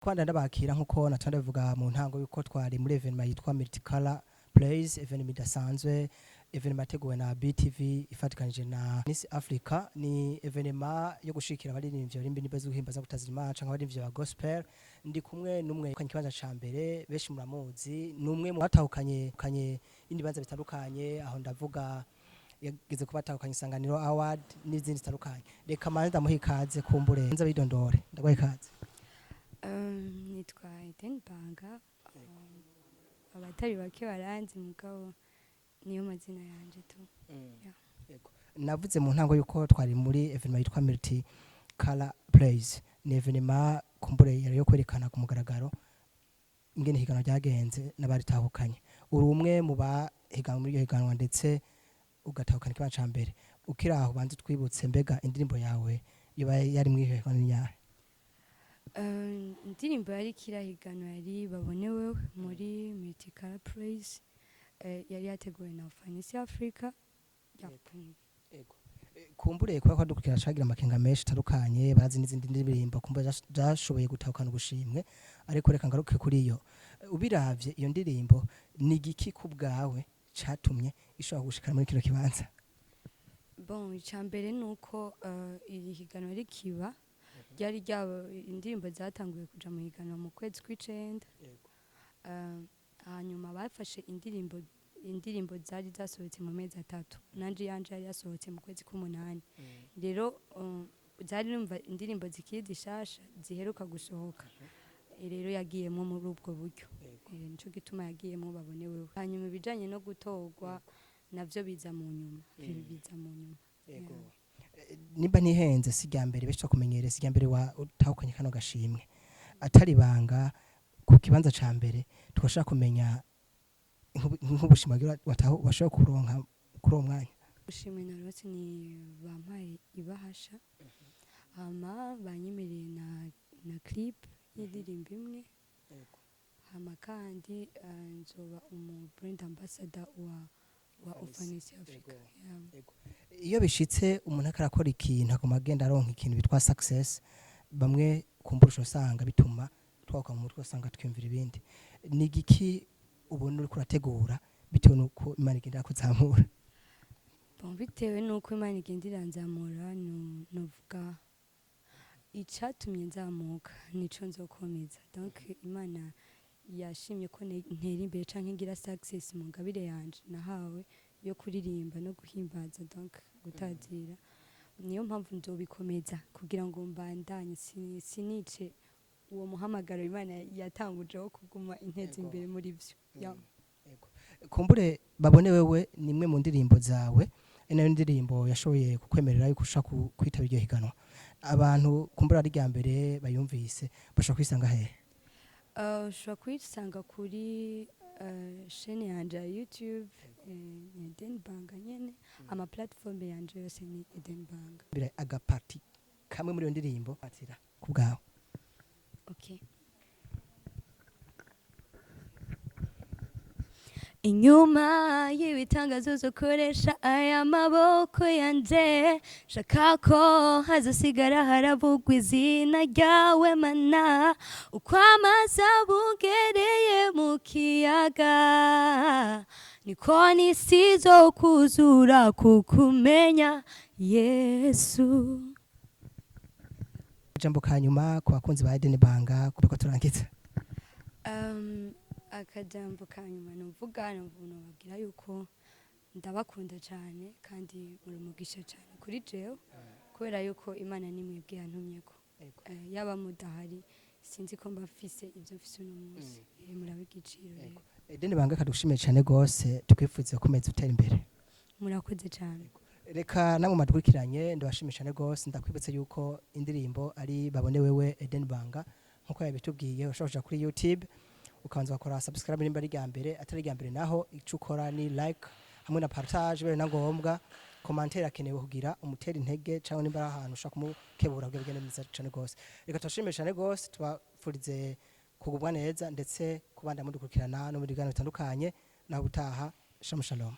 kwanda ndabakira nkuko natonda bivuga mu ntango yuko twari muri evenement yitwa Multicolor Plays, evenement idasanzwe, evenement yateguwe na BTV ifatikanije na Miss Africa. Ni evenement yo gushikira abaririmbyi barimbi nibezo guhimbaza gutazima canke abaririmbyi ba gospel. Ndi kumwe numwe kwa ikibanza ca mbere beshi muramuzi, numwe mu batahukanye indibanza bitandukanye, aho ndavuga yageze kubatahukanye Isanganiro Award n'izindi zitandukanye. Reka manze ndamuha ikaze kumbure nza bidondore, ndagwaye ikaze. Nitwa BANGA, abatari bake baranzi mugabo niyo mazina yanje tu. Yego. Navuze mu ntango yuko twari muri evenement yitwa Multicolor Plays. Ni evenement kumbure yari yo kwerekana ku mugaragaro ingene higano ryagenze n'abaritahukanye. Uri umwe mu bahiganwa muri iyo higanwa ndetse ugatahukana ikibanza ca mbere. Ukiraho banze twibutse mbega indirimbo yawe yoba yari muri iyo higanwa nyahe? Indirimbo yari kirahiganwa yari babonewe muri Multicolor Plays, yari yateguwe na Africa. Yego. Kumbure kwa dukira shagira amakenga menshi tarukanye barazi n'izindi ndirimbo kumbure zashoboye gutahukana ubushimwe, ariko reka ngaruke kuri iyo. Ubiravye iyo ndirimbo ni giki kubgawe catumye ishobora gushikana muri kino kibanza? Bon, icambere nuko iri higanwa rikiba ryari ryabo indirimbo zatanguye kuja mu higanwa mu kwezi kw'icenda. Hanyuma bafashe indirimbo zari zasohotse mu mezi 3, nanje yanje yari yasohotse mu kwezi k'umunani. Rero zari numva indirimbo zikiri zishasha ziheruka gusohoka, rero yagiyemo muri ubwo buryo, nico gituma yagiyemo babonewe. Hanyuma ibijanye no gutorwa navyo biza mu nyuma, biza mu nyuma. Yego. Nimba nihenze sijya mbere becho kumenyereza sijya mbere wa utahukanye kano gashimwe atari banga ku kibanza ca mbere twashaka kumenya nk'ubushimagira wataho bashaka kuronka kuri uwo mwanya. Ubushimwe narose ni bampaye ibahasha, hama banyemereye na clip y'indirimbo imwe, hama kandi nzoba brand ambassador wa Africa. Iyo bishitse umuntu akarakora ikintu akomagenda aronka ikintu bitwa success, bamwe kumburusho usanga bituma twaka mu mutwe usanga twimvira ibindi. Ni giki ubona uri kurategura bitewe nuko Imana igenda kuzamura? Bon, bitewe nuko Imana igenda iranzamura, novuga icatumye nzamuka nico nzokomeza. Donc Imana yashimye ko ntera imbere canke ngira success mu ngabire yanje nahawe yo kuririmba no guhimbaza, donc gutazira. Niyo mpamvu nzobikomeza kugira ngo mbandanye sinice uwo muhamagaro Imana yatanguje wo kuguma inteze imbere muri byo. Yego. Kumbure babone wewe nimwe mu ndirimbo zawe, nayo ndirimbo yashoboye kukwemerera yuko ushaka kwitaba iryo higanwa. Abantu kumbura ari rya mbere bayumvise bashaka kwisanga hehe? Ushobora kuyisanga kuri chaîne yanje ya YouTube, BANGA nyene, ama platform yanje yose ni BANGA. Bira agapati kamwe muri iyo ndirimbo atira kubgaho. Okay. Inyuma y'ibitangazo zokoresha aya maboko yanje, shaka ko hazosigara haravugwa izina ryawe Mana, uko amazi abugereye mu kiyaga niko n'isi zokuzura kukumenya Yesu. Jambo kanyuma ku bakunzi ba BANGA kubeko turangiza. Akajambo kanyuma novuga babwira yuko ndabakunda cyane kandi murumugisha cyane kuri jewe, kubera yuko Imana nimwebwe yantumyeko. Yaba mudahari sinzi ko mbafise ivyo mfise uno munsi, murabigiciro rero. BANGA kadushimiye cyane gose, tukwifuza komeza utera imbere. Murakoze cyane. Reka namwe madukurikiranye ndabashimiye cyane gose, ndakwibutse yuko indirimbo ari babone wewe BANGA nkuko yabitubwiye. Ushobora kuri YouTube ukanza wakora subscribe nimba ari rya mbere, atari rya mbere naho ico ukora ni like hamwe na partage, bere nangombwa commentaire akenewe kugira umutera intege cyangwa nimba ahantu ushaka kumukebura bwe bigende neza cyane gose. Reka tubashimiye cyane gose, twafurize kugubwa neza ndetse kubanda mudukurikirana no mu biganiro bitandukanye, naho utaha. Shalom.